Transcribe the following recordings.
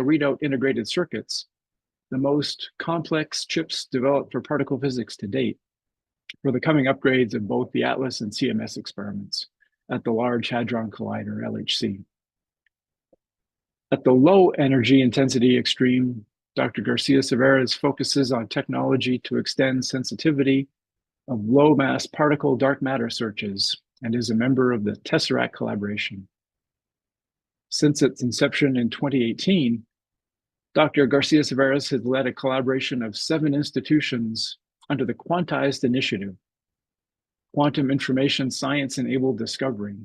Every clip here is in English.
read out integrated circuits, the most complex chips developed for particle physics to date, for the coming upgrades of both the ATLAS and CMS experiments at the Large Hadron Collider, LHC. At the low energy intensity extreme, Dr. Garcia Severez focuses on technology to extend sensitivity of low mass particle dark matter searches and is a member of the TESSERACT collaboration. Since its inception in 2018, Dr. Garcia Severez has led a collaboration of 7 institutions under the Quantized Initiative, Quantum Information Science-Enabled Discovery,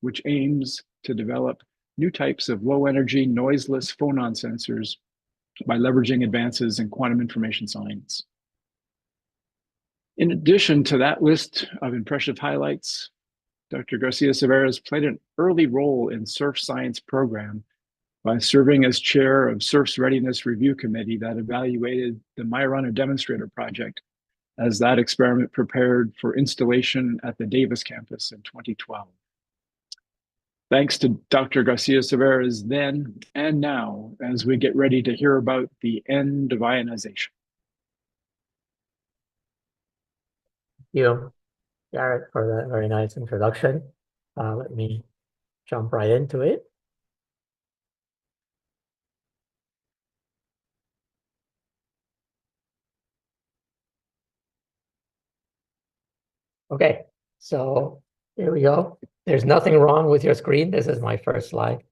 which aims to develop new types of low-energy, noiseless phonon sensors by leveraging advances in quantum information science. In addition to that list of impressive highlights, Dr. Garcia Severez played an early role in SURF's science program by serving as chair of SURF's Readiness Review Committee that evaluated the Majorana demonstrator project as that experiment prepared for installation at the Davis campus in 2012. Thanks to Dr. Garcia Severez then and now, as we get ready to hear about the end of ionization. Thank you, Garrett, for that very nice introduction. Let me jump right into it. Okay, so here we go. There's nothing wrong with your screen. This is my first slide.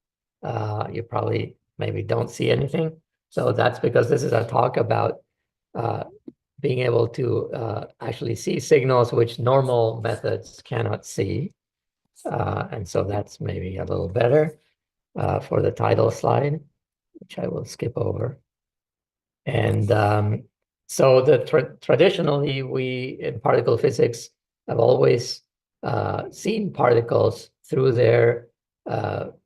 You probably maybe don't see anything. So that's because this is a talk about being able to actually see signals which normal methods cannot see. And so that's maybe a little better for the title slide, which I will skip over. And so traditionally, we in particle physics have always seen particles through their ionization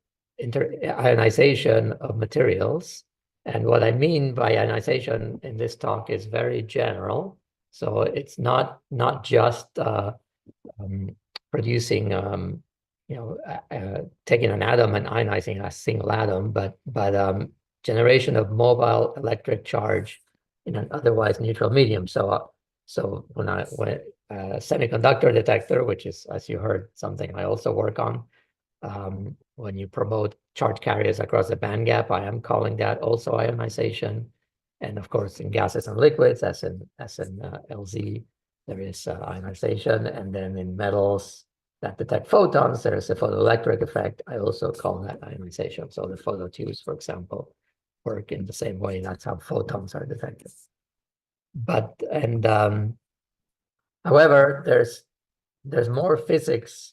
of materials. And what I mean by ionization in this talk is very general. So it's not just producing, taking an atom and ionizing a single atom, but generation of mobile electric charge in an otherwise neutral medium. So when semiconductor detector, which is, as you heard, something I also work on, when you promote charge carriers across the band gap, I am calling that also ionization. And of course, in gases and liquids, as in LZ, there is ionization. And then in metals that detect photons, there is a photoelectric effect. I also call that ionization. So the phototubes, for example, work in the same way. That's how photons are detected. However, there's more physics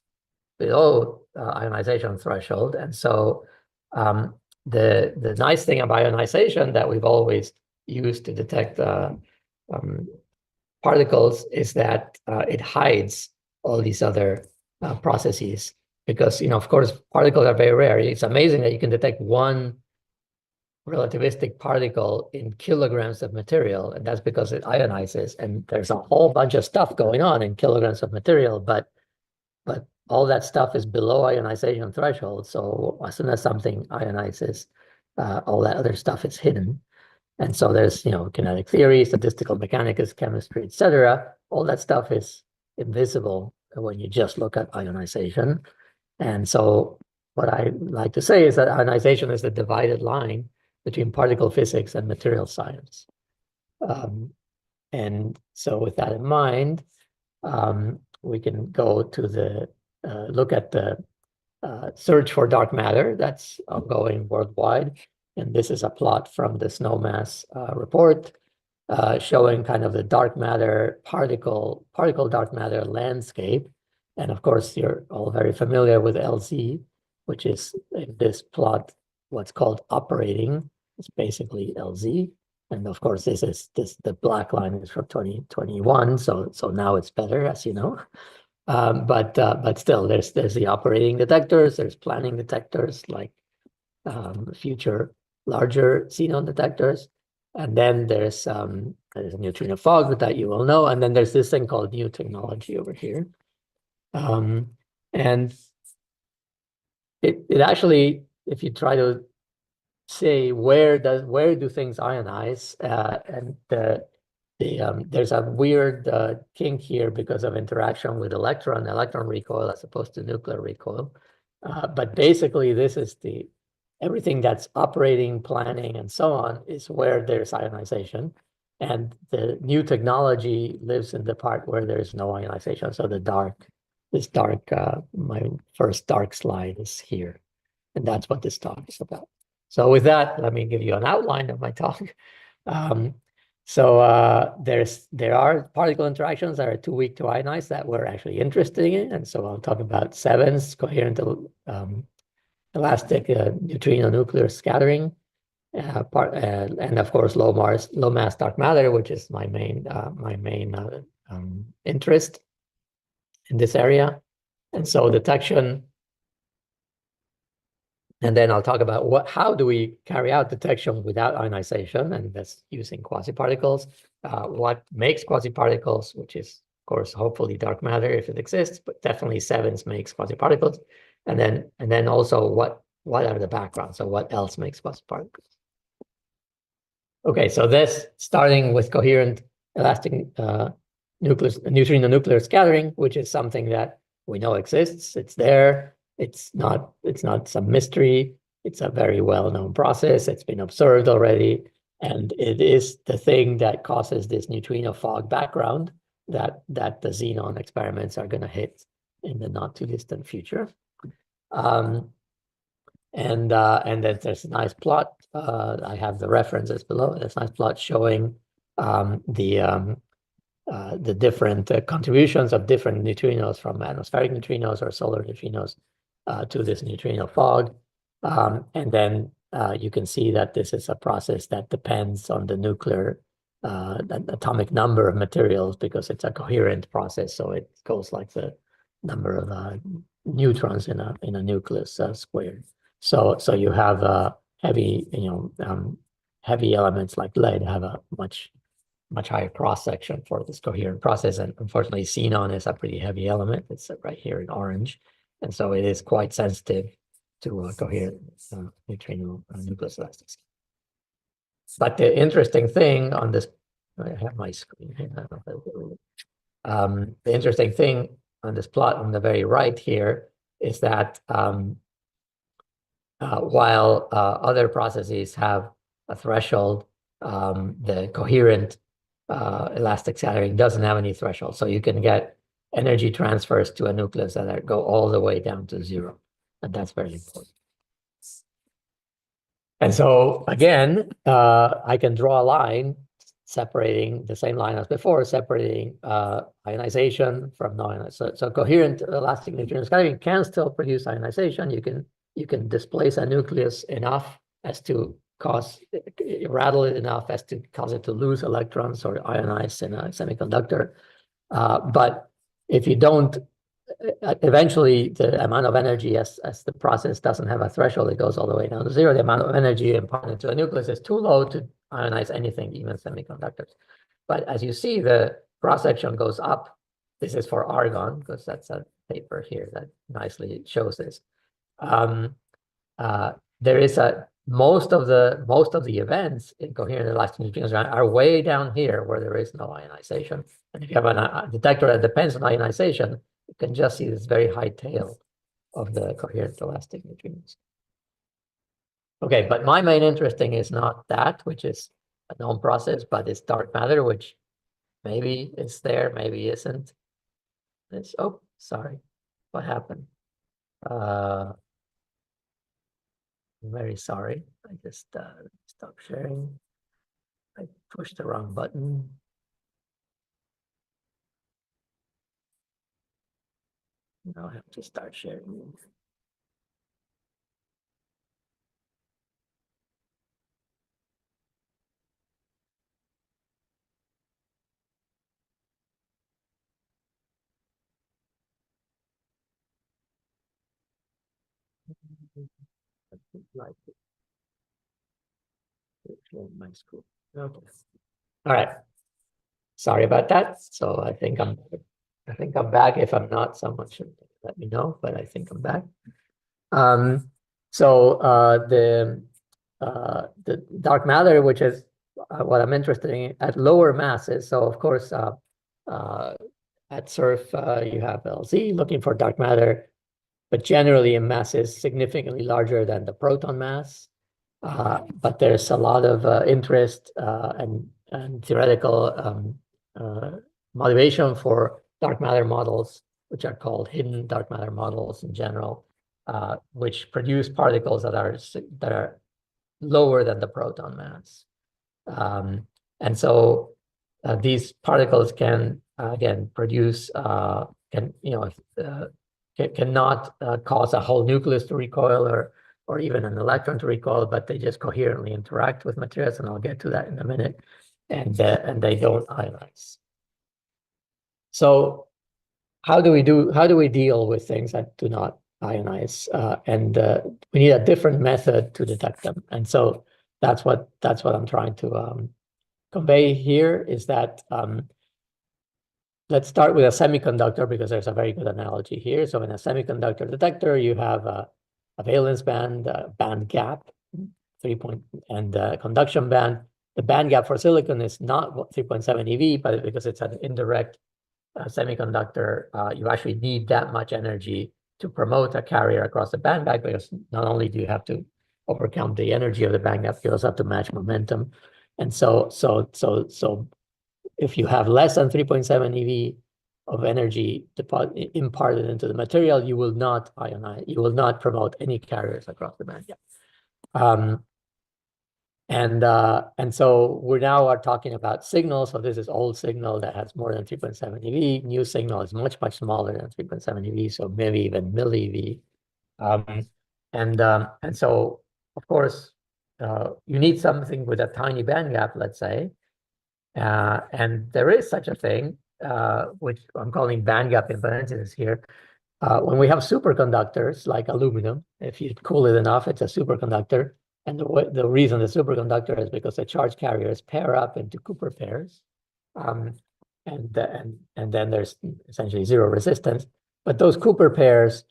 below ionization threshold, and so the nice thing about ionization that we've always used to detect particles is that it hides all these other processes, because of course particles are very rare. It's amazing that you can detect one relativistic particle in kilograms of material, and that's because it ionizes, and there's a whole bunch of stuff going on in kilograms of material, but all that stuff is below ionization threshold. So as soon as something ionizes, all that other stuff is hidden. And so there's kinetic theory, statistical mechanics, chemistry, etc. All that stuff is invisible when you just look at ionization. And so what I like to say is that ionization is the divided line between particle physics and material science. And so with that in mind, we can go to the look at the search for dark matter that's ongoing worldwide. And this is a plot from the SNOWMASS report showing kind of the dark matter particle dark matter landscape. And of course, you're all very familiar with LZ, which is in this plot what's called operating. It's basically LZ. And of course, the black line is from 2021. So now it's better, as you know. But still, there's the operating detectors, there's planning detectors like future larger xenon detectors, and then there's a neutrino fog that you will know, and then there's this thing called new technology over here, and it actually, if you try to say where do things ionize, and there's a weird kink here because of interaction with electron recoil as opposed to nuclear recoil. But basically, this is everything that's operating, planning, and so on is where there's ionization. And the new technology lives in the part where there's no ionization. So my first dark slide is here. And that's what this talk is about. So with that, let me give you an outline of my talk. There are particle interactions that are too weak to ionize that we're actually interested in. And so I'll talk about sevens, coherent elastic neutrino nuclear scattering, and of course low mass dark matter, which is my main interest in this area. And so detection. And then I'll talk about how do we carry out detection without ionization, and that's using quasiparticles. What makes quasiparticles, which is, of course, hopefully dark matter if it exists, but definitely sevens makes quasiparticles. And then also what are the backgrounds? So what else makes quasiparticles? Okay, so this starting with coherent elastic neutrino nuclear scattering, which is something that we know exists. It's there. It's not some mystery. It's a very well-known process. It's been observed already. And it is the thing that causes this neutrino fog background that the xenon experiments are going to hit in the not too distant future. And then there's a nice plot. I have the references below. There's a nice plot showing the different contributions of different neutrinos from atmospheric neutrinos or solar neutrinos to this neutrino fog. And then you can see that this is a process that depends on the nuclear atomic number of materials because it's a coherent process. So it goes like the number of neutrons in a nucleus squared. So you have heavy elements like lead have a much higher cross section for this coherent process. And unfortunately, xenon is a pretty heavy element. It's right here in orange. And so it is quite sensitive to coherent neutrino nucleus elastics. But the interesting thing on this, I have my screen here. The interesting thing on this plot on the very right here is that while other processes have a threshold, the coherent elastic scattering doesn't have any threshold. So you can get energy transfers to a nucleus that go all the way down to zero. And that's very important. And so again, I can draw a line separating the same line as before, separating ionization from non-ionization. So coherent elastic neutrino scattering can still produce ionization. You can displace a nucleus enough as to rattle it enough as to cause it to lose electrons or ionize in a semiconductor. But if you don't, eventually the amount of energy as the process doesn't have a threshold, it goes all the way down to zero. The amount of energy imparted to a nucleus is too low to ionize anything, even semiconductors. But as you see, the cross-section goes up. This is for argon, because that's a paper here that nicely shows this. There is most of the events in coherent elastic neutrinos are way down here where there is no ionization. And if you have a detector that depends on ionization, you can just see this very high tail of the coherent elastic neutrinos. Okay, but my main interesting is not that, which is a known process, but it's dark matter, which maybe is there, maybe isn't. Oh, sorry, what happened? I'm very sorry. I just stopped sharing. I pushed the wrong button. Now I have to start sharing. Like my school. Okay. All right. Sorry about that. So I think I'm back. If I'm not, someone should let me know, but I think I'm back. The the dark matter, which is what I'm interested in at lower masses. So of course, at surf, you have LZ looking for dark matter, but generally in masses significantly larger than the proton mass. But there's a lot of interest and theoretical motivation for dark matter models, which are called hidden dark matter models in general, which produce particles that are lower than the proton mass. And so these particles can again produce cannot cause a whole nucleus to recoil or even an electron to recoil, but they just coherently interact with materials, and I'll get to that in a minute, and they don't ionize. So how do we deal with things that do not ionize? And we need a different method to detect them. And so that's what I'm trying to convey here, is that let's start with a semiconductor, because there's a very good analogy here. So in a semiconductor detector, you have a valence band, band gap, and conduction band. The band gap for silicon is not 3.7 eV, but because it's an indirect semiconductor, you actually need that much energy to promote a carrier across the band gap, because not only do you have to overcome the energy of the band gap, you also have to match momentum. And so if you have less than 3.7 eV of energy imparted into the material, you will not ionize, you will not promote any carriers across the band gap. And so we now are talking about signal. So this is old signal that has more than 3.7 eV. New signal is much, much smaller than 3.7 eV, so maybe even milli eV. And so, of course, you need something with a tiny band gap, let's say. And there is such a thing, which I'm calling band gap impedances here. When we have superconductors like aluminum, if you cool it enough, it's a superconductor. And the reason the superconductor is because the charge carriers pair up into Cooper pairs. And then there's essentially zero resistance. But those Cooper pairs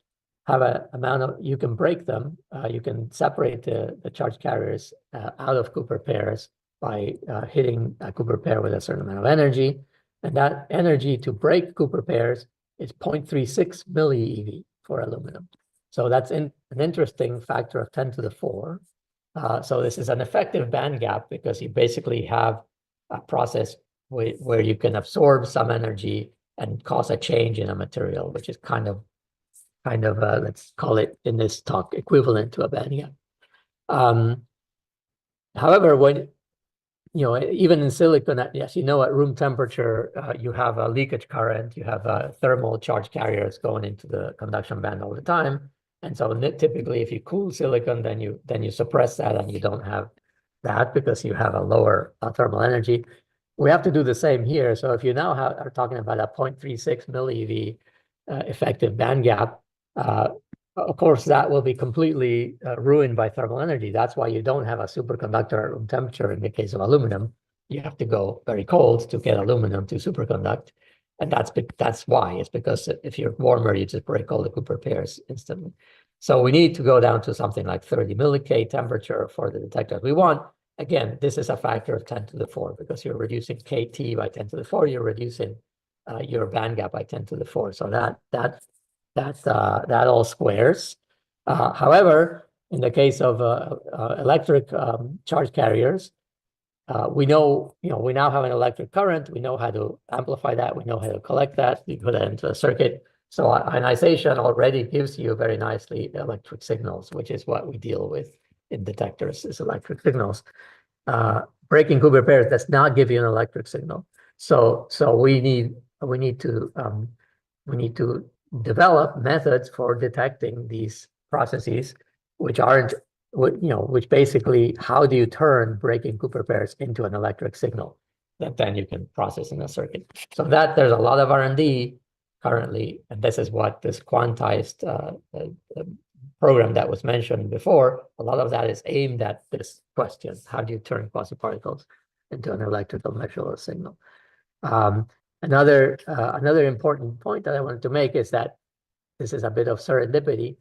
have an amount of, you can break them. You can separate the charge carriers out of Cooper pairs by hitting a Cooper pair with a certain amount of energy. And that energy to break Cooper pairs is 0.36 milli eV for aluminum. So that's an interesting factor of 10 to the 4. So this is an effective band gap, because you basically have a process where you can absorb some energy and cause a change in a material, which is kind of let's call it in this talk equivalent to a band gap. However, when even in silicon, yes, at room temperature, you have a leakage current, you have thermal charge carriers going into the conduction band all the time. And so typically, if you cool silicon, then you suppress that, and you don't have that because you have a lower thermal energy. We have to do the same here. So if you now are talking about a 0.36 milli eV effective band gap, of course, that will be completely ruined by thermal energy. That's why you don't have a superconductor at room temperature in the case of aluminum. You have to go very cold to get aluminum to superconduct. And that's why. It's because if you're warmer, you just break all the Cooper pairs instantly. So we need to go down to something like 30 milli-K temperature for the detectors we want. Again, this is a factor of 10 to the 4, because you're reducing KT by 10 to the 4. You're reducing your band gap by 10 to the 4. So that all squares. However, in the case of electric charge carriers, we now have an electric current. We know how to amplify that. We know how to collect that. We put that into a circuit. So ionization already gives you very nicely electric signals, which is what we deal with in detectors, is electric signals. Breaking Cooper pairs does not give you an electric signal. So we need to develop methods for detecting these processes, which basically, how do you turn breaking Cooper pairs into an electric signal that then you can process in a circuit? So there's a lot of R&D currently, and this is what this quantized program that was mentioned before, a lot of that is aimed at this question: how do you turn quasiparticles into an electrical measurable signal? Another important point that I wanted to make is that this is a bit of serendipity.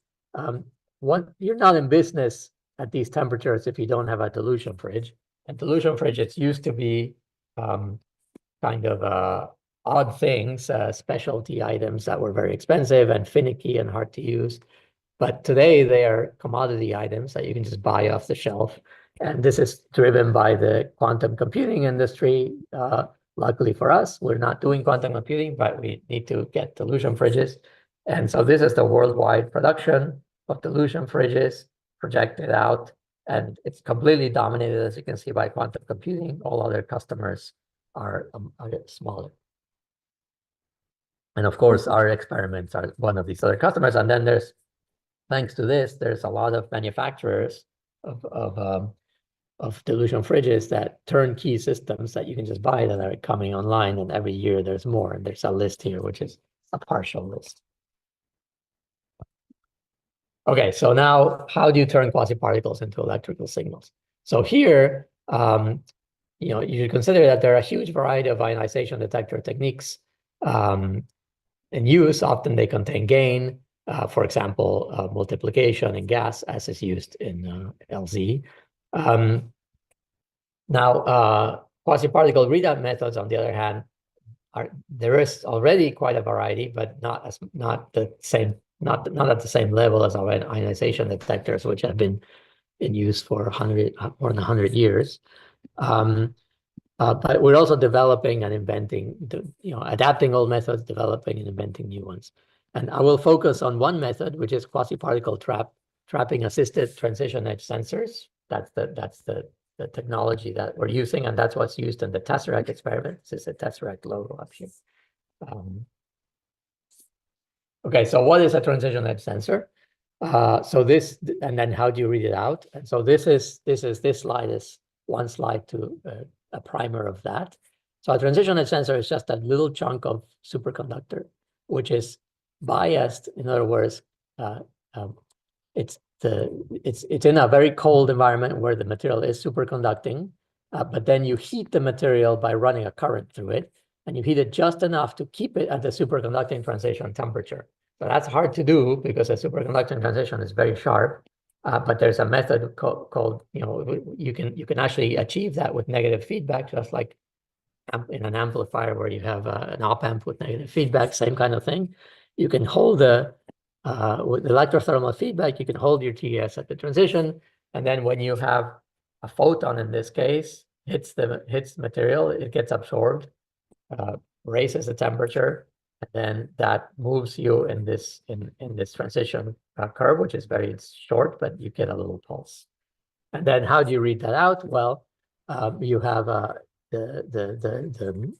You're not in business at these temperatures if you don't have a dilution fridge. And dilution fridges used to be kind of odd things, specialty items that were very expensive and finicky and hard to use. But today they are commodity items that you can just buy off the shelf. And this is driven by the quantum computing industry. Luckily for us, we're not doing quantum computing, but we need to get dilution fridges. And so this is the worldwide production of dilution fridges projected out. And it's completely dominated, as you can see, by quantum computing. All other customers are a bit smaller. And of course, our experiments are one of these other customers. And then there's, thanks to this, there's a lot of manufacturers of dilution fridges that turnkey systems that you can just buy that are coming online. And every year there's more. And there's a list here, which is a partial list. Okay, so now how do you turn quasi-particles into electrical signals? So here, you consider that there are a huge variety of ionization detector techniques in use. Often they contain gain, for example, multiplication in gas, as is used in LZ. Now, quasi-particle readout methods, on the other hand, there is already quite a variety, but not at the same level as our ionization detectors, which have been in use for more than 100 years. But we're also developing and inventing, adapting old methods, developing and inventing new ones. And I will focus on one method, which is quasi-particle trapping assisted transition edge sensors. That's the technology that we're using, and that's what's used in the TESSERACT experiment. This is the TESSERACT logo up here. Okay, so what is a transition edge sensor? So this, and then how do you read it out? And so this slide is one slide to a primer of that. So a transition edge sensor is just a little chunk of superconductor, which is biased. In other words, it's in a very cold environment where the material is superconducting, but then you heat the material by running a current through it, and you heat it just enough to keep it at the superconducting transition temperature. So that's hard to do because a superconducting transition is very sharp. But there's a method called, you can actually achieve that with negative feedback, just like in an amplifier where you have an op-amp with negative feedback, same kind of thing. You can hold with electrothermal feedback, you can hold your TES at the transition, and then when you have a photon, in this case, hits material, it gets absorbed, raises the temperature, and then that moves you in this transition curve, which is very short, but you get a little pulse. And then how do you read that out? Well, you have the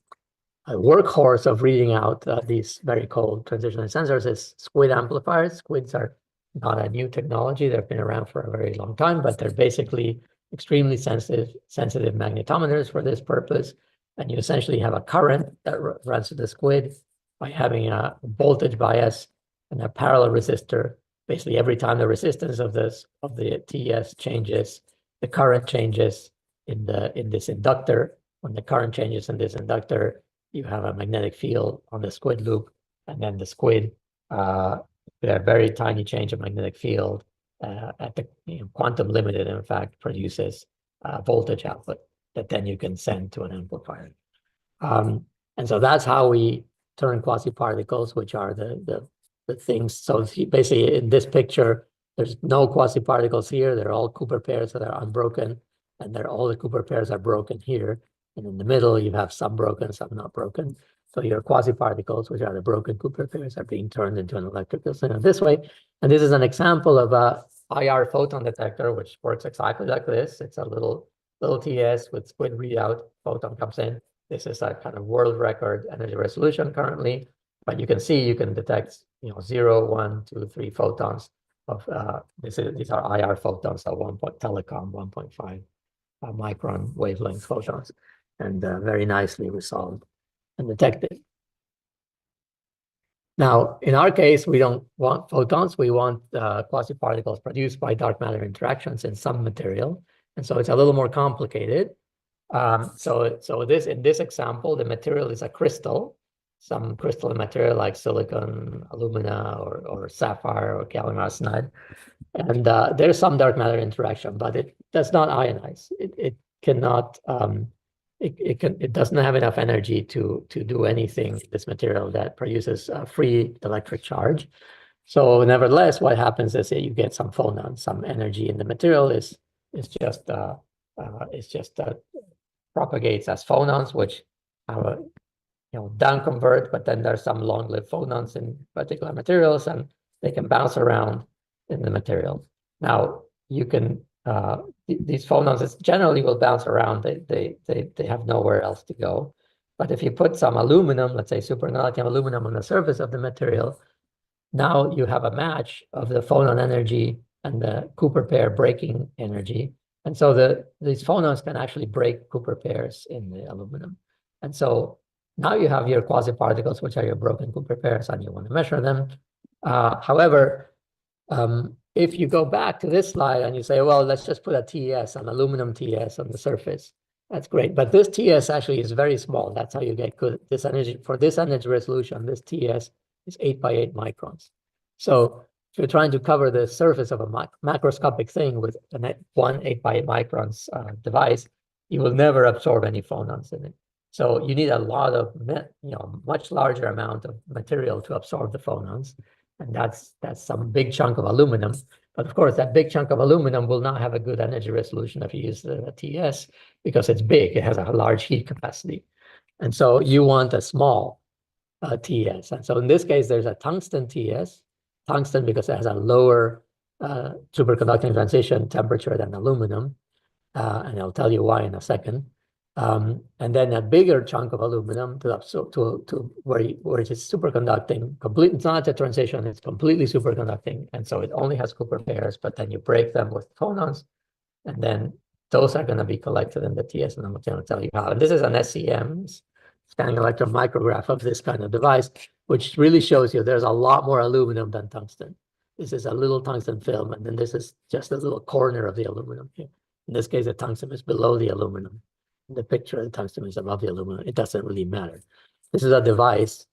workhorse of reading out these very cold transition sensors is squid amplifiers. Squids are not a new technology. They've been around for a very long time, but they're basically extremely sensitive magnetometers for this purpose. And you essentially have a current that runs through the squid by having a voltage bias and a parallel resistor. Basically, every time the resistance of the TES changes, the current changes in this inductor. When the current changes in this inductor, you have a magnetic field on the squid loop, and then the squid, with a very tiny change of magnetic field at the quantum limited, in fact, produces voltage output that then you can send to an amplifier. And so that's how we turn quasi-particles, which are the things. So basically, in this picture, there's no quasi-particles here. They're all Cooper pairs that are unbroken, and all the Cooper pairs are broken here. And in the middle, you have some broken, some not broken. So your quasi-particles, which are the broken Cooper pairs, are being turned into an electrical signal this way. And this is an example of a IR photon detector, which works exactly like this. It's a little TS with squid readout. Photon comes in. This is a kind of world record energy resolution currently, but you can see you can detect 0, 1, 2, 3 photons of these are IR photons, so telecom 1.5 micron wavelength photons, and very nicely resolved and detected. Now, in our case, we don't want photons. We want quasi-particles produced by dark matter interactions in some material, and so it's a little more complicated. So in this example, the material is a crystal. some crystalline material like silicon, alumina, or sapphire or gallium arsenide. And there's some dark matter interaction, but it does not ionize. It cannot. It doesn't have enough energy to do anything. This material that produces a free electric charge. So nevertheless, what happens is that you get some phonons. Some energy in the material is just propagates as phonons, which have a down convert, but then there's some long-lived phonons in particular materials, and they can bounce around in the material. Now you can these phonons generally will bounce around. They have nowhere else to go. But if you put some aluminum, let's say superconducting aluminum, on the surface of the material, now you have a match of the phonon energy and the Cooper pair breaking energy. And so these phonons can actually break Cooper pairs in the aluminum. And so now you have your quasi-particles, which are your broken Cooper pairs, and you want to measure them. However, if you go back to this slide and you say, well, let's just put a TS, an aluminum TS on the surface, that's great. But this TS actually is very small. That's how you get good this energy. For this energy resolution, this TS is 8 by 8 microns. So if you're trying to cover the surface of a macroscopic thing with one 8 by 8 microns device, you will never absorb any phonons in it. So you need a lot of, much larger amount of material to absorb the phonons. And that's some big chunk of aluminum. But of course, that big chunk of aluminum will not have a good energy resolution if you use the TS, because it's big. It has a large heat capacity. And so you want a small TS. And so in this case, there's a tungsten TS. Tungsten because it has a lower superconducting transition temperature than aluminum. And I'll tell you why in a second. And then a bigger chunk of aluminum to where it is superconducting. It's not a transition, it's completely superconducting. And so it only has Cooper pairs, but then you break them with phonons, and then those are going to be collected in the TS, and I'm going to tell you how. And this is an SEM, scanning electron micrograph of this kind of device, which really shows you there's a lot more aluminum than tungsten. This is a little tungsten film, and then this is just a little corner of the aluminum here. In this case, the tungsten is below the aluminum. In the picture, the tungsten is above the aluminum. It doesn't really matter. This is a device,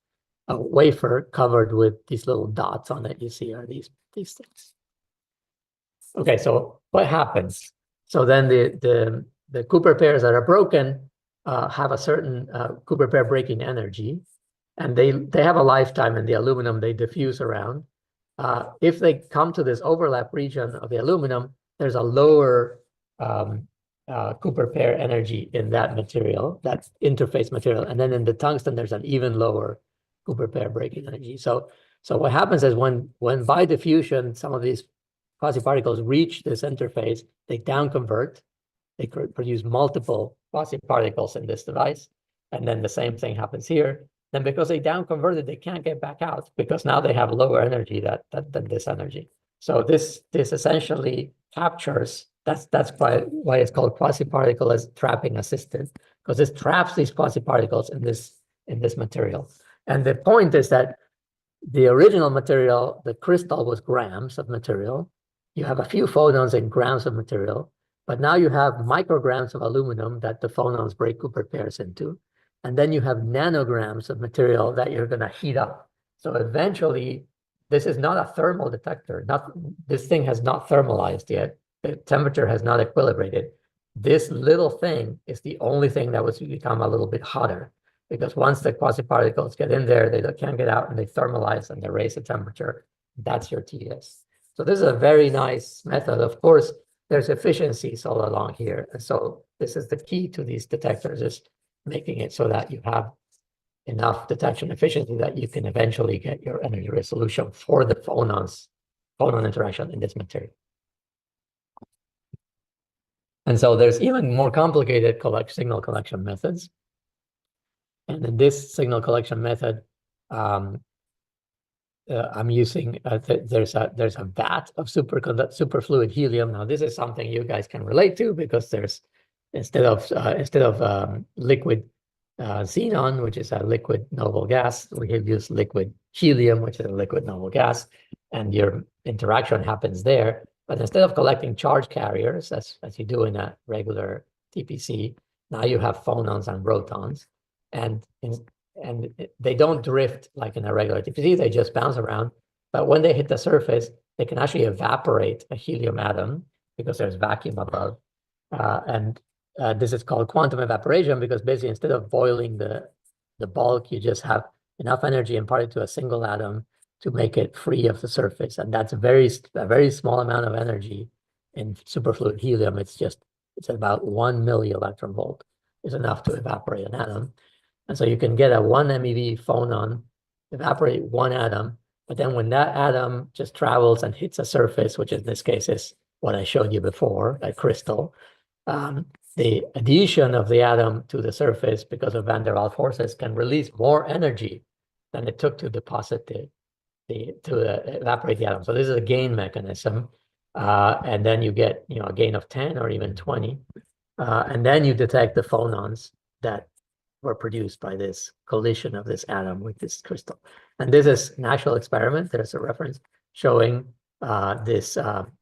a wafer covered with these little dots on it. You see are these things. Okay, so what happens? So then the Cooper pairs that are broken have a certain Cooper pair breaking energy, and they have a lifetime in the aluminum. They diffuse around. If they come to this overlap region of the aluminum, there's a lower Cooper pair energy in that material, that interface material. And then in the tungsten, there's an even lower Cooper pair breaking energy. So what happens is when by diffusion, some of these quasi-particles reach this interface, they down convert, they produce multiple quasi-particles in this device. And then the same thing happens here. Then because they down converted, they can't get back out because now they have lower energy than this energy. So this essentially captures. That's why it's called quasi-particle as trapping assisted, because this traps these quasi-particles in this material. And the point is that the original material, the crystal, was grams of material. You have a few phonons in grams of material, but now you have micrograms of aluminum that the phonons break Cooper pairs into. And then you have nanograms of material that you're going to heat up. So eventually, this is not a thermal detector. This thing has not thermalized yet. The temperature has not equilibrated. This little thing is the only thing that was become a little bit hotter, because once the quasi-particles get in there, they can't get out, and they thermalize and they raise the temperature. That's your TS. So this is a very nice method. Of course, there's efficiencies all along here. And so this is the key to these detectors, is making it so that you have enough detection efficiency that you can eventually get your energy resolution for the phonon interaction in this material. And so there's even more complicated signal collection methods. And in this signal collection method, I'm using, there's a vat of superfluid helium. Now, this is something you guys can relate to, because there's, instead of liquid xenon, which is a liquid noble gas, we have used liquid helium, which is a liquid noble gas, and your interaction happens there. But instead of collecting charge carriers, as you do in a regular TPC, now you have phonons and protons. And they don't drift like in a regular TPC, they just bounce around. But when they hit the surface, they can actually evaporate a helium atom because there's vacuum above. This is called quantum evaporation because basically instead of boiling the bulk, you just have enough energy imparted to a single atom to make it free of the surface. And that's a very small amount of energy in superfluid helium. It's about 1 millielectron volt is enough to evaporate an atom. And so you can get a 1 MeV phonon, evaporate one atom, but then when that atom just travels and hits a surface, which in this case is what I showed you before, a crystal, the adhesion of the atom to the surface because of van der Waals forces can release more energy than it took to deposit to evaporate the atom. So this is a gain mechanism. And then you get a gain of 10 or even 20. And then you detect the phonons that were produced by this collision of this atom with this crystal. And this is an actual experiment. There's a reference showing this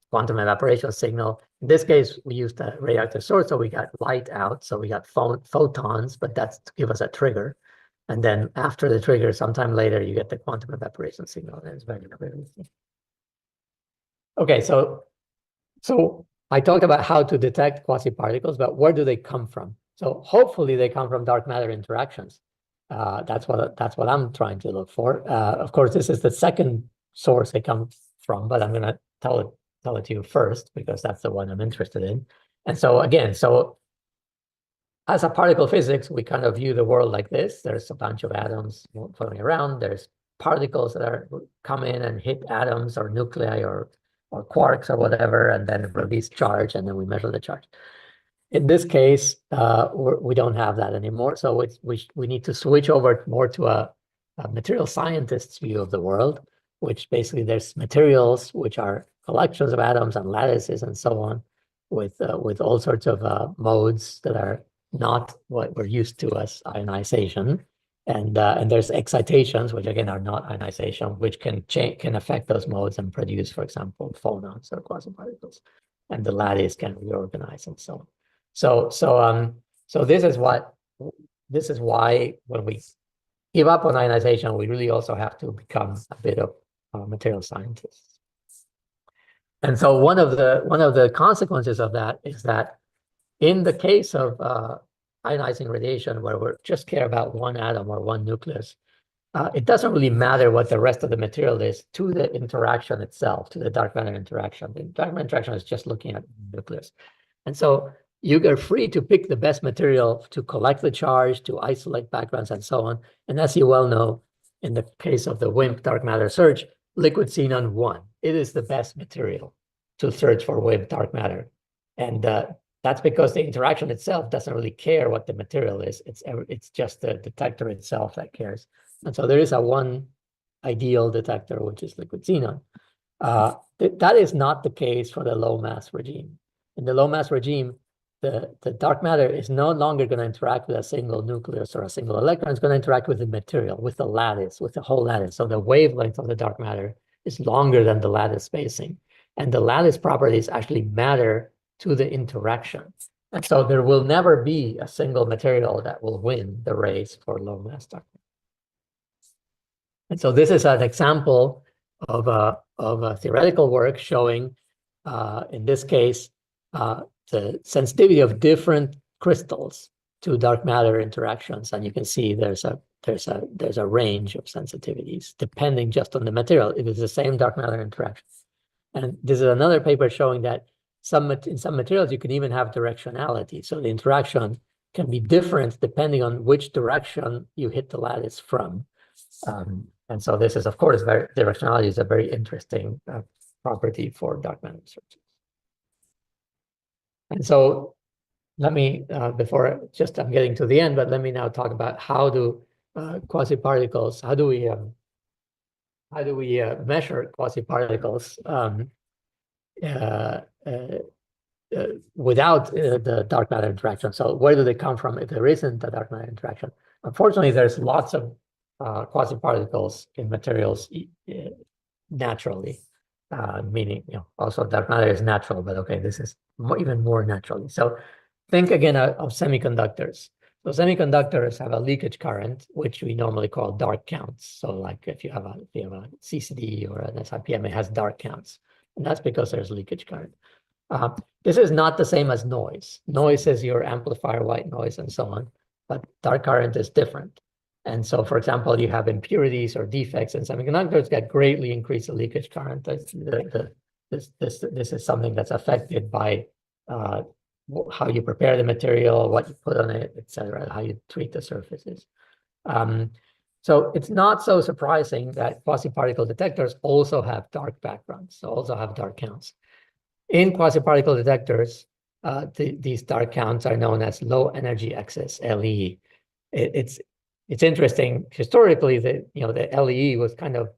quantum evaporation signal. In this case, we used a radioactive source, so we got light out. So we got photons, but that's to give us a trigger. And then after the trigger, sometime later, you get the quantum evaporation signal. And it's very clear. Okay, so I talked about how to detect quasi-particles, but where do they come from? So hopefully they come from dark matter interactions. That's what I'm trying to look for. Of course, this is the second source they come from, but I'm going to tell it to you first because that's the one I'm interested in. And so again, as a particle physics, we kind of view the world like this. There's a bunch of atoms floating around. There's particles that come in and hit atoms or nuclei or quarks or whatever, and then release charge, and then we measure the charge. In this case, we don't have that anymore. So we need to switch over more to a material scientist's view of the world, which basically there's materials which are collections of atoms and lattices and so on, with all sorts of modes that are not what we're used to as ionization. And there's excitations, which again are not ionization, which can affect those modes and produce, for example, phonons or quasi-particles. And the lattice can reorganize and so on. So this is why when we give up on ionization, we really also have to become a bit of material scientists. And so one of the consequences of that is that in the case of ionizing radiation, where we just care about one atom or one nucleus, it doesn't really matter what the rest of the material is to the interaction itself, to the dark matter interaction. The dark matter interaction is just looking at the nucleus. And so you are free to pick the best material to collect the charge, to isolate backgrounds, and so on. And as you well know, in the case of the WIMP dark matter search, liquid xenon won. It is the best material to search for WIMP dark matter. And that's because the interaction itself doesn't really care what the material is. It's just the detector itself that cares. And so there is one ideal detector, which is liquid xenon. That is not the case for the low mass regime. In the low mass regime, the dark matter is no longer going to interact with a single nucleus or a single electron. It's going to interact with the material, with the lattice, with the whole lattice. So the wavelength of the dark matter is longer than the lattice spacing. And the lattice properties actually matter to the interaction. And so there will never be a single material that will win the race for low mass dark matter. And so this is an example of a theoretical work showing, in this case, the sensitivity of different crystals to dark matter interactions. And you can see there's a range of sensitivities depending just on the material. It is the same dark matter interaction. And this is another paper showing that in some materials, you can even have directionality. So the interaction can be different depending on which direction you hit the lattice from. And so this is, of course, directionality is a very interesting property for dark matter searches. And so let me, I'm getting to the end, but let me now talk about how do quasi-particles, how do we measure quasi-particles without the dark matter interaction. So where do they come from if there isn't a dark matter interaction? Unfortunately, there's lots of quasi-particles in materials naturally, meaning, also dark matter is natural, but okay, this is even more naturally. So think again of semiconductors. So semiconductors have a leakage current, which we normally call dark counts. So like if you have a CCD or an SIPM, it has dark counts. And that's because there's leakage current. This is not the same as noise. Noise is your amplifier, white noise, and so on. But dark current is different. And so, for example, you have impurities or defects in semiconductors that greatly increase the leakage current. This is something that's affected by how you prepare the material, what you put on it, etc., how you treat the surfaces. So it's not so surprising that quasi-particle detectors also have dark backgrounds, so also have dark counts. In quasi-particle detectors, these dark counts are known as low energy excess, LE. It's interesting historically that the LE was kind of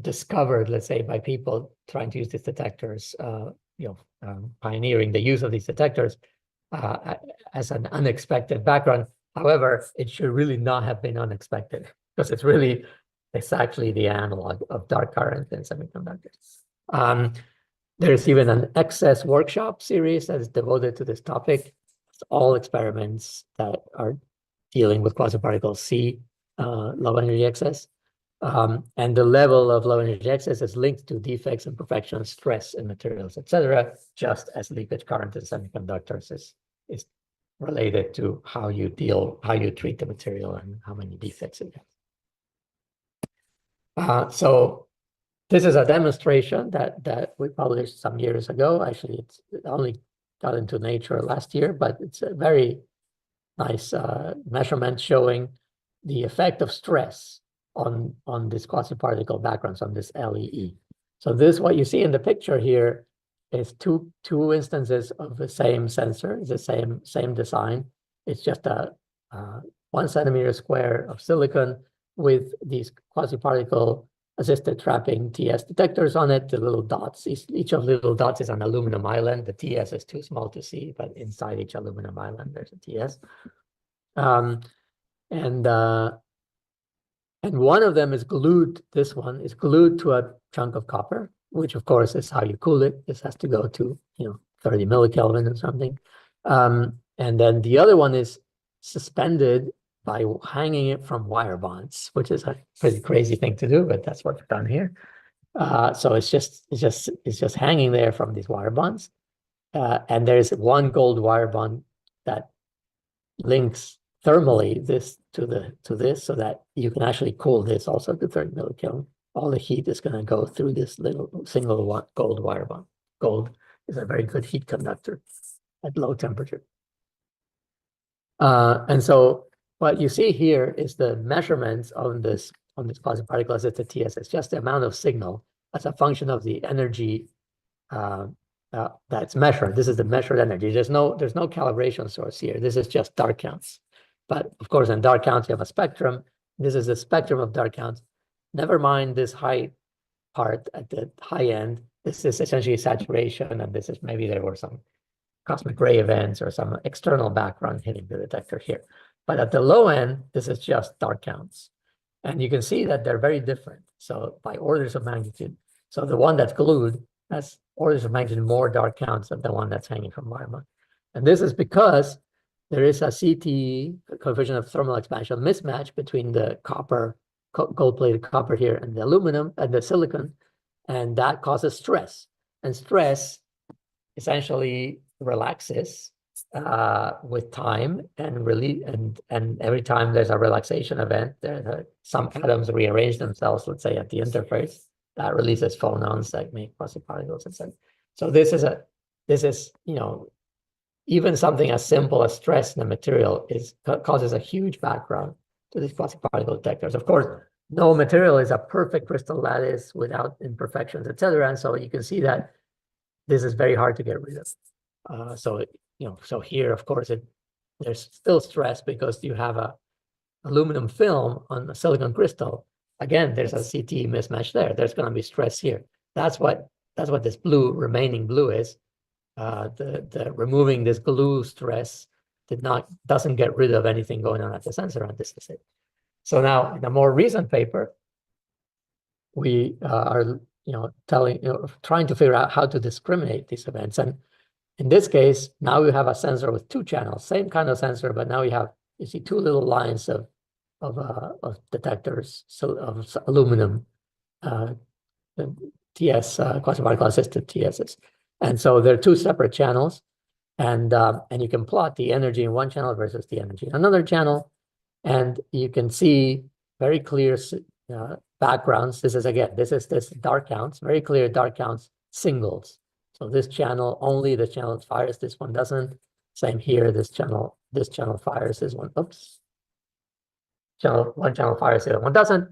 discovered, let's say, by people trying to use these detectors, pioneering the use of these detectors as an unexpected background. However, it should really not have been unexpected because it's actually the analog of dark current in semiconductors. There's even an excess workshop series that is devoted to this topic. It's all experiments that are dealing with quasi-particles C, low energy excess. And the level of low energy excess is linked to defects, imperfections, stress in materials, etc., just as leakage current in semiconductors is related to how you treat the material and how many defects it has. So this is a demonstration that we published some years ago. Actually, it only got into Nature last year, but it's a very nice measurement showing the effect of stress on this quasi-particle backgrounds, on this LEE. So what you see in the picture here is two instances of the same sensor, the same design. It's just a 1 centimeter square of silicon with these quasi-particle assisted trapping TS detectors on it, the little dots. Each of the little dots is an aluminum island. The TS is too small to see, but inside each aluminum island, there's a TS. And one of them is glued, this one is glued to a chunk of copper, which of course is how you cool it. This has to go to 30 millikelvin or something. And then the other one is suspended by hanging it from wire bonds, which is a pretty crazy thing to do, but that's what's done here. So it's just hanging there from these wire bonds. And there's one gold wire bond that links thermally this to this, so that you can actually cool this also to 30 millikelvin. All the heat is going to go through this little single gold wire bond. Gold is a very good heat conductor at low temperature. And so what you see here is the measurements on this quasi-particle as it's a TS. It's just the amount of signal as a function of the energy that's measured. This is the measured energy. There's no calibration source here. This is just dark counts. But of course, in dark counts, you have a spectrum. This is the spectrum of dark counts. Never mind this high part at the high end. This is essentially saturation, and this is maybe there were some cosmic ray events or some external background hitting the detector here. But at the low end, this is just dark counts. And you can see that they're very different. So by orders of magnitude. So the one that's glued has orders of magnitude more dark counts than the one that's hanging from wire bond. And this is because there is a CT, coefficient of thermal expansion mismatch between the copper, gold-plated copper here, and the aluminum and the silicon, and that causes stress. And stress essentially relaxes with time, and every time there's a relaxation event, some atoms rearrange themselves, let's say at the interface, that releases phonons that make quasi-particles, etc. So this is even something as simple as stress in the material causes a huge background to these quasi-particle detectors. Of course, no material is a perfect crystal lattice without imperfections, etc. And so you can see that this is very hard to get rid of. So here, of course, there's still stress because you have a aluminum film on a silicon crystal. Again, there's a CT mismatch there. There's going to be stress here. That's what this remaining blue is. The removing this glue stress doesn't get rid of anything going on at the sensor, and this is it. So now in a more recent paper, we are trying to figure out how to discriminate these events. And in this case, now we have a sensor with 2 channels, same kind of sensor, but now we have you see two little lines of detectors, so of aluminum TS quasi-particle assisted TSs, and so they're two separate channels, and you can plot the energy in one channel versus the energy in another channel, and you can see very clear backgrounds. This is this dark counts, very clear dark counts singles. So this channel only, this channel fires, this one doesn't. Same here, this channel fires, this one, oops. One channel fires, the other one doesn't.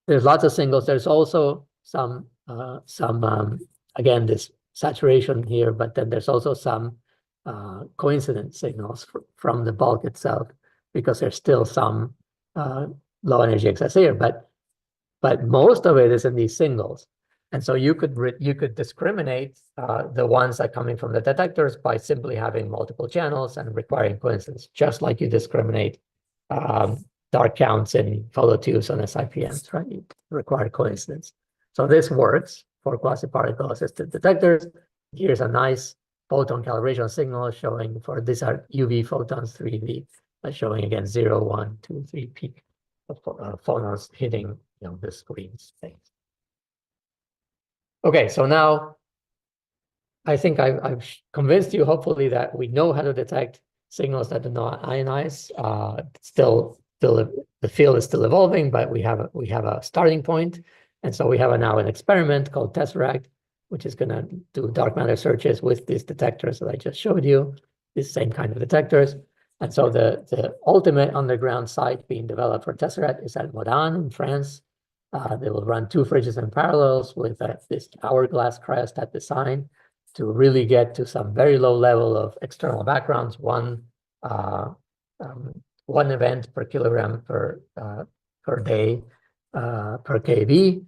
There's lots of singles. There's also some again, this saturation here, but then there's also some coincident signals from the bulk itself, because there's still some low energy excess here, but most of it is in these singles. And so you could discriminate the ones that are coming from the detectors by simply having multiple channels and requiring coincidence, just like you discriminate dark counts in phototubes on SIPMs, right? You require coincidence. So this works for quasi-particle assisted detectors. Here's a nice photon calibration signal showing for these are UV photons, 3V, showing again 0, 1, 2, 3 peak of photons hitting this green space. Okay, so now I think I've convinced you, hopefully, that we know how to detect signals that do not ionize. Still the field is still evolving, but we have a starting point. And so we have now an experiment called TESSERACT, which is going to do dark matter searches with these detectors that I just showed you, these same kind of detectors. And so the ultimate underground site being developed for TESSERACT is at Modan in France. They will run 2 fridges in parallels with this hourglass cryostat design to really get to some very low level of external backgrounds, one event per kilogram per day per kV.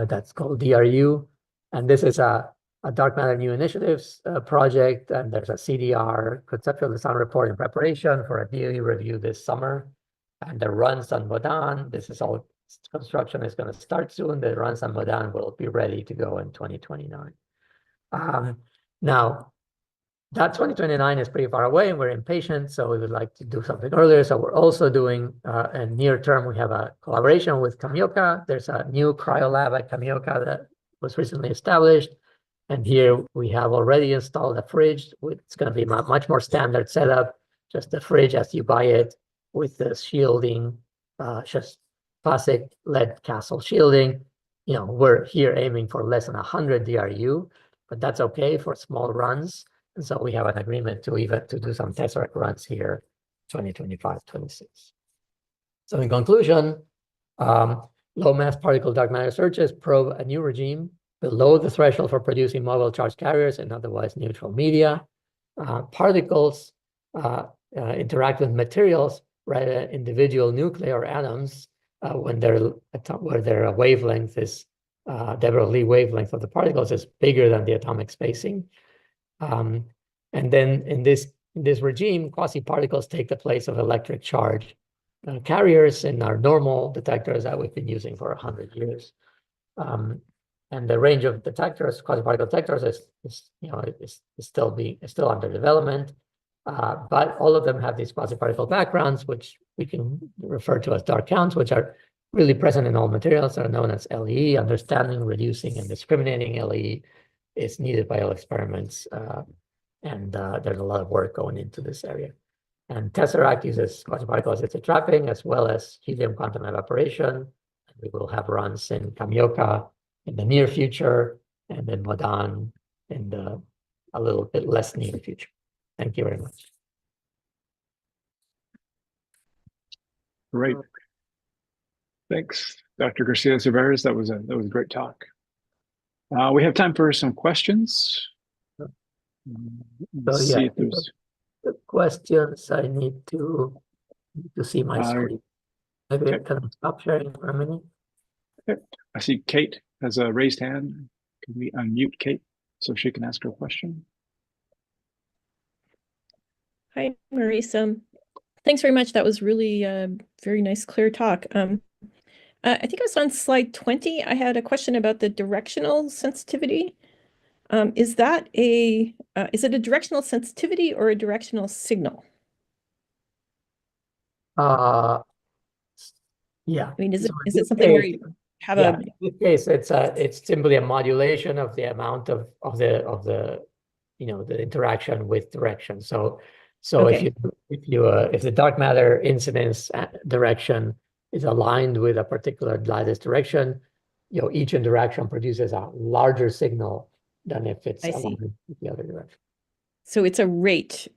That's called DRU. And this is a Dark Matter New Initiatives project, and there's a CDR, Conceptual Design Report, in preparation for a DOE review this summer. And the runs on Modan, this is all, construction is going to start soon. The runs on Modan will be ready to go in 2029. Now, that 2029 is pretty far away, and we're impatient, so we would like to do something earlier. So we're also doing, in near term, we have a collaboration with Kamioka. There's a new cryo lab at Kamioka that was recently established. And here we have already installed a fridge. It's going to be a much more standard setup, just the fridge as you buy it with the shielding, just classic lead castle shielding. We're here aiming for less than 100 DRU, but that's okay for small runs. And so we have an agreement to do some TESSERACT runs here, 2025, 26. So in conclusion, low mass particle dark matter searches probe a new regime below the threshold for producing mobile charge carriers in otherwise neutral media. Particles interact with materials, right? Individual nuclei or atoms, where their wavelength is, de Broglie wavelength of the particles is bigger than the atomic spacing. And then in this regime, quasi-particles take the place of electric charge carriers in our normal detectors that we've been using for 100 years. And the range of detectors, quasi-particle detectors, is still under development. But all of them have these quasi-particle backgrounds, which we can refer to as dark counts, which are really present in all materials that are known as LEE. Understanding, reducing, and discriminating LEE is needed by all experiments. And there's a lot of work going into this area. And TESSERACT uses quasi-particle assisted trapping as well as helium quantum evaporation. We will have runs in Kamioka in the near future, and then Modan in the a little bit less near future. Thank you very much. Great. Thanks, Dr. Garcia Cerveris. That was a great talk. We have time for some questions. Let's see if there's the questions. I need to see my screen. Maybe I can stop sharing for a minute. Okay. I see Kate has a raised hand. Can we unmute Kate so she can ask her question? Hi, Maurice. Thanks very much. That was really very nice, clear talk. I think I was on slide 20. I had a question about the directional sensitivity. Is it a directional sensitivity or a directional signal? Yeah. I mean, is So it in is it this something where case, you have yeah, a in this case, it's simply a modulation of the amount of the the interaction with direction. So okay, if the dark matter incidence direction is aligned with a particular lattice direction, each interaction produces a larger signal than if it's I see. aligned with the other direction. So it's a rate.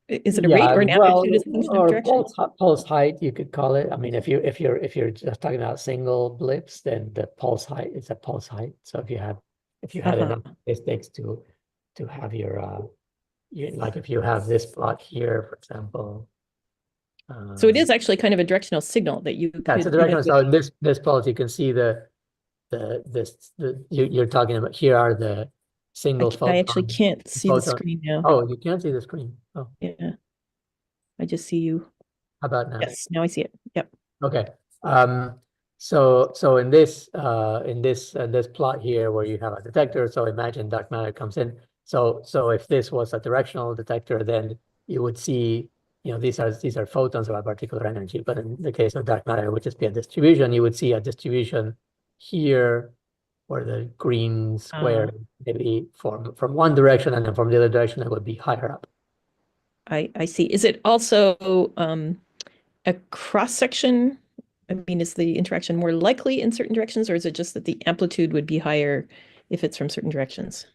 Is it a rate Yeah, or an well, amplitude as a function of or direction? pulse height, you could call it. I mean, if you're just talking about single blips, then the pulse height is a pulse height. So if you had Uh-huh. enough statistics to have like if you have this plot here, for example. So it is actually kind of a directional signal that you Yeah, it's a could directional. manipulate. So in this plot, you can see you're talking about, here are the single I actually photon can't see the photon. screen now. Oh, you can't see the screen. Oh, Yeah, I just see you. how about now? Yes, now I see it. Yep. Okay. So in this plot here where you have a detector, so imagine dark matter comes in. So if this was a directional detector, then you would see, these are photons of a particular energy. But in the case of dark matter, it would just be a distribution. You would see a distribution here where the green square maybe from one direction, and then from the other direction it would be higher up. I see. Is it also a cross section? I mean, is the interaction more likely in certain directions, or is it just that the amplitude would be higher if it's from certain directions?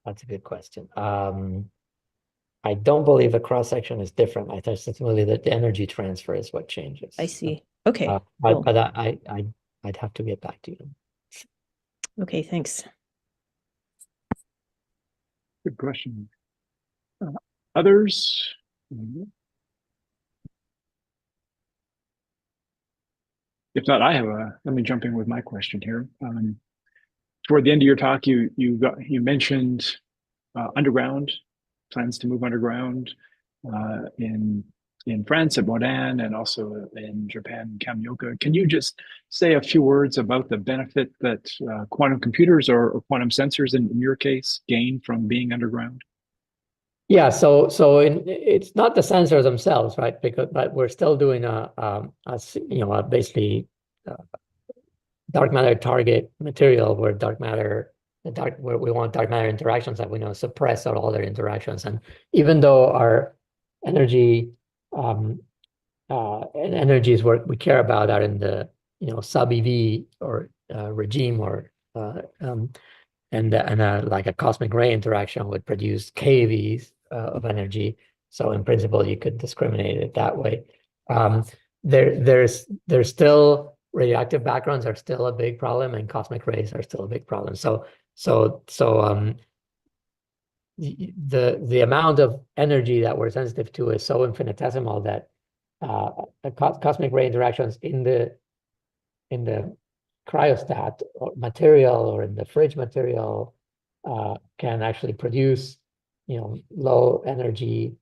That's a good question. I don't believe the cross section is different. I think it's really that the energy transfer is what changes. I see. Okay, But cool. I'd have to get back to you. Okay, thanks. Good question. Others? If not, let me jump in with my question here. Toward the end of your talk, you mentioned underground, plans to move underground in France at Modane, and also in Japan, Kamioka. Can you just say a few words about the benefit that quantum computers or quantum sensors, in your case, gain from being underground? Yeah, so it's not the sensors themselves, right? But we're still doing basically dark matter target material where where we want dark matter interactions that we know suppress all other interactions. And even though our energy and energies we care about are in the sub EV or regime, or like a cosmic ray interaction would produce kVs of energy. So in principle, you could discriminate it that way. There's still radioactive backgrounds are still a big problem, and cosmic rays are still a big problem. The amount of energy that we're sensitive to is so infinitesimal that cosmic ray interactions in the cryostat or material, or in the fridge material, can actually produce low energy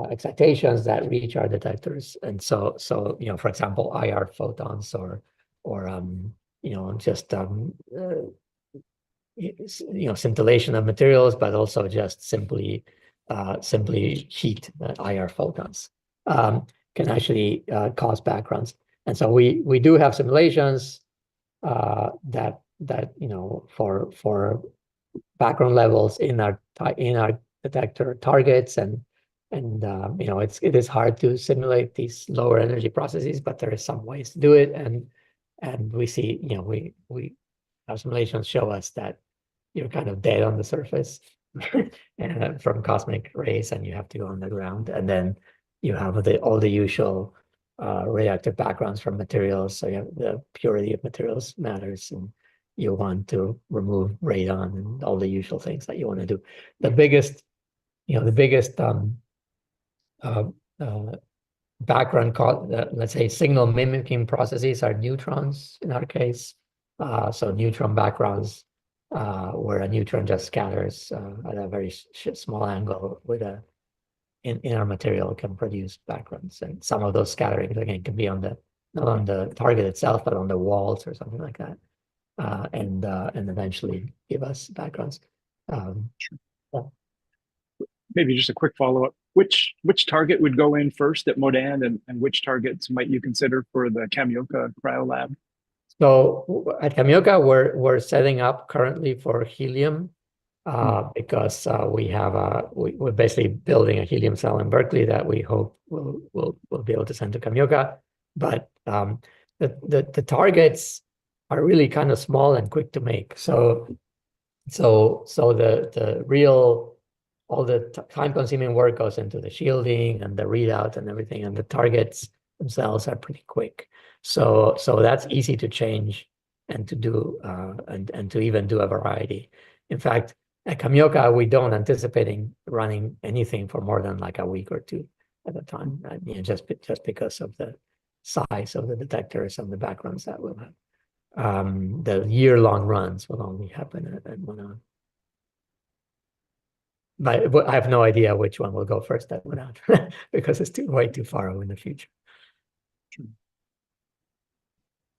excitations that reach our detectors. And so for example, IR photons, or just scintillation of materials, but also just simply heat, IR photons, can actually cause backgrounds. And so we do have simulations that for background levels in our detector targets, and it is hard to simulate these lower energy processes, but there are some ways to do it, and we see our simulations show us that you're kind of dead on the surface and from cosmic rays, and you have to go underground, and then you have all the usual radioactive backgrounds from materials. So you have the purity of materials matters, and you want to remove radon and all the usual things that you want to do. The biggest background let's say signal mimicking processes are neutrons in our case. So neutron backgrounds, where a neutron just scatters at a very small angle with in our material, can produce backgrounds. And some of those scatterings, again, can be not on the target itself, but on the walls or something like that, and eventually give us backgrounds. maybe just a quick follow-up. Which target would go in first at Modan, and which targets might you consider for the Kamioka cryo lab? So at Kamioka, we're setting up currently for helium because we're basically building a helium cell in Berkeley that we hope we'll be able to send to Kamioka. But the targets are really kind of small and quick to make. So the real all the time-consuming work goes into the shielding and the readout and everything, and the targets themselves are pretty quick. So that's easy to change and to do and to even do a variety. In fact, at Kamioka, we don't anticipating running anything for more than like a week or two at a time, just because of the size of the detectors and the backgrounds that we'll have. The year-long runs will only happen at Monan. But I have no idea which one will go first at Monan because it's way too far away in the future.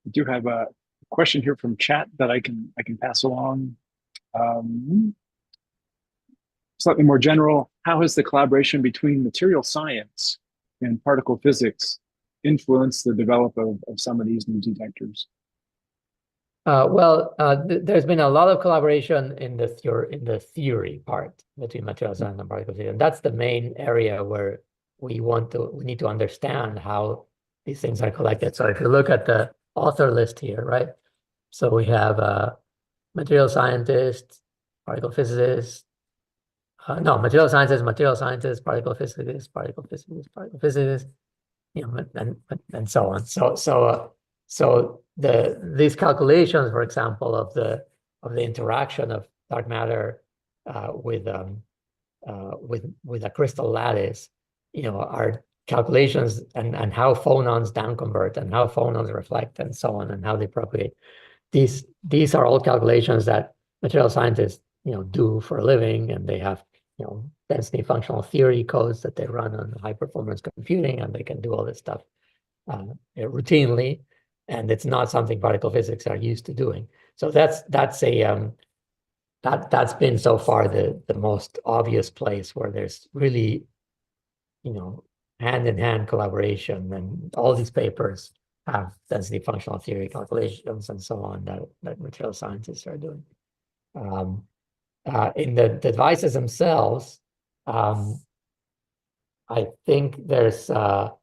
I do have a question here from chat that I can pass along. Slightly more general, how has the collaboration between material science and particle physics influenced the development of some of these new detectors? There's been a lot of collaboration in the theory part between material science and particle physics, and that's the main area where we need to understand how these things are collected. So if you look at the author list here, right? So we have material scientists, particle physicists, material scientists, particle physicists, you know, and so on. So these calculations, for example, of the interaction of dark matter with a crystal lattice, you know, are calculations and how phonons downconvert and how phonons reflect and so on and how they propagate. These are all calculations that material scientists, you know, do for a living, and they have, you know, density functional theory codes that they run on high performance computing, and they can do all this stuff routinely. And it's not something particle physics are used to doing. So that's been so far the most obvious place where there's really, you know, hand-in-hand collaboration, and all these papers have density functional theory calculations and so on that material scientists are doing. In the devices themselves, I think there's of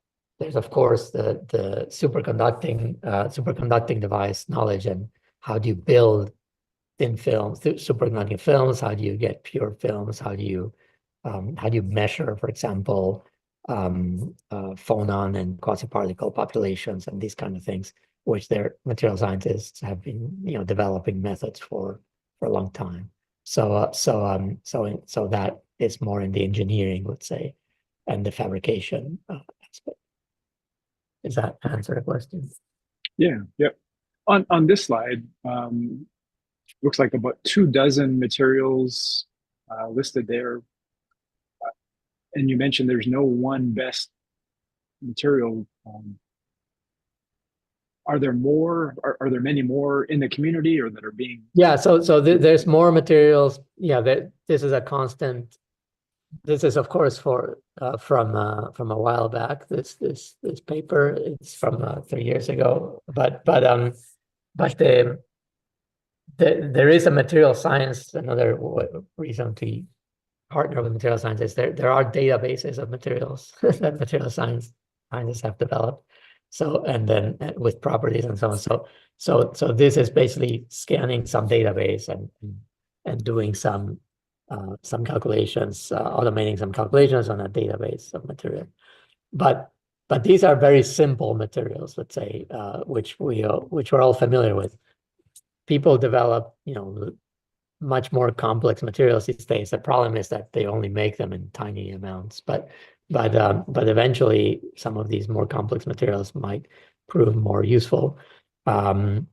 course the superconducting device knowledge, and how do you build thin films, superconducting films? How do you get pure films? How do you measure, for example, phonon and quasi-particle populations and these kind of things, which their material scientists have been, you know, developing methods for a long time. So that is more in the engineering, let's say, and the fabrication aspect. Does that answer the question? Yeah. Yep. On this slide, looks like about 24 materials listed there. And you mentioned there's no one best material. Are there more? Are there many more in the community, or that are being? Yeah. So there's more materials. Yeah. This is a constant. This is, of course, from a while back. This paper, it's from 3 years ago. But there is a material science. Another reason to partner with material scientists. There are databases of materials that material scientists have developed. So, and then with properties and so on. So this is basically scanning some database and doing some calculations, automating some calculations on a database of material. But these are very simple materials, let's say, which we're all familiar with. People develop, you know, much more complex materials these days. The problem is that they only make them in tiny amounts. But eventually, some of these more complex materials might prove more useful for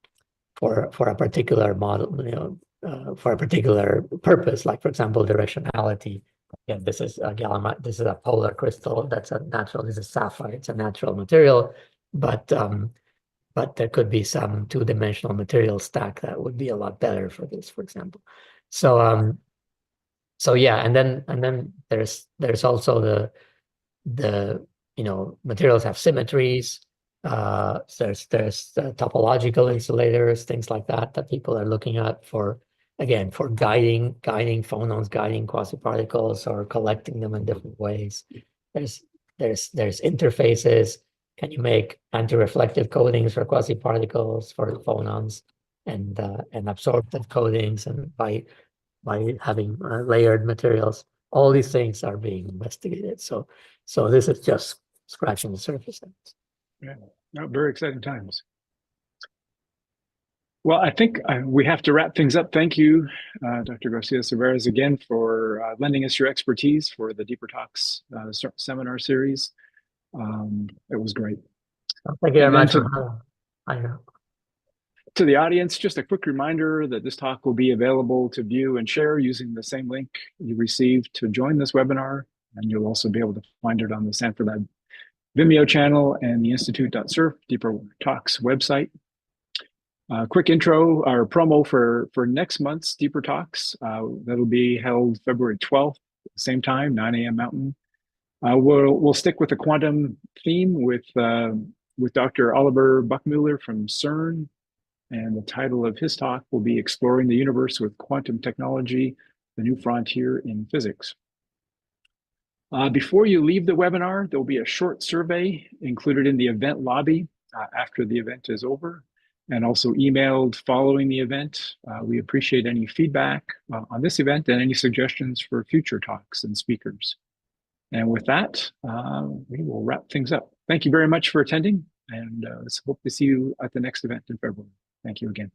a particular model, you know. For a particular purpose, like, for example, directionality. Again, this is a polar crystal. This is sapphire. It's a natural material, but there could be some two-dimensional material stack that would be a lot better for this, for example. So So yeah, and then there's also the materials have symmetries. There's topological insulators, things like that people are looking at for, again, for guiding phonons, guiding quasiparticles, or collecting them in different ways. There's interfaces. Can you make anti-reflective coatings for quasiparticles, for phonons, and absorptive coatings, and by having layered materials? All these things are being investigated. So this is just scratching the surface. Yeah, no, very exciting times. Well, I think we have to wrap things up. Thank you, Dr. Garcia-Cerveras, again for lending us your expertise for the Deeper Talks seminar series. It was great. Thank you very much. To the audience, just a quick reminder that this talk will be available to view and share using the same link you received to join this webinar. And you'll also be able to find it on the Sanford Lab Vimeo channel and the Institute.surf Deeper Talks website. Quick intro or promo for next month's Deeper Talks. That'll be held February 12th, same time, 9 a.m. Mountain. We'll stick with the quantum theme with Dr. Oliver Buckmuller from CERN. And the title of his talk will be Exploring the Universe with Quantum Technology, the New Frontier in Physics. Before you leave the webinar, there'll be a short survey included in the event lobby after the event is over, and also emailed following the event. We appreciate any feedback on this event and any suggestions for future talks and speakers. And with that, we will wrap things up. Thank you very much for attending, and let's hope to see you at the next event in February. Thank you again.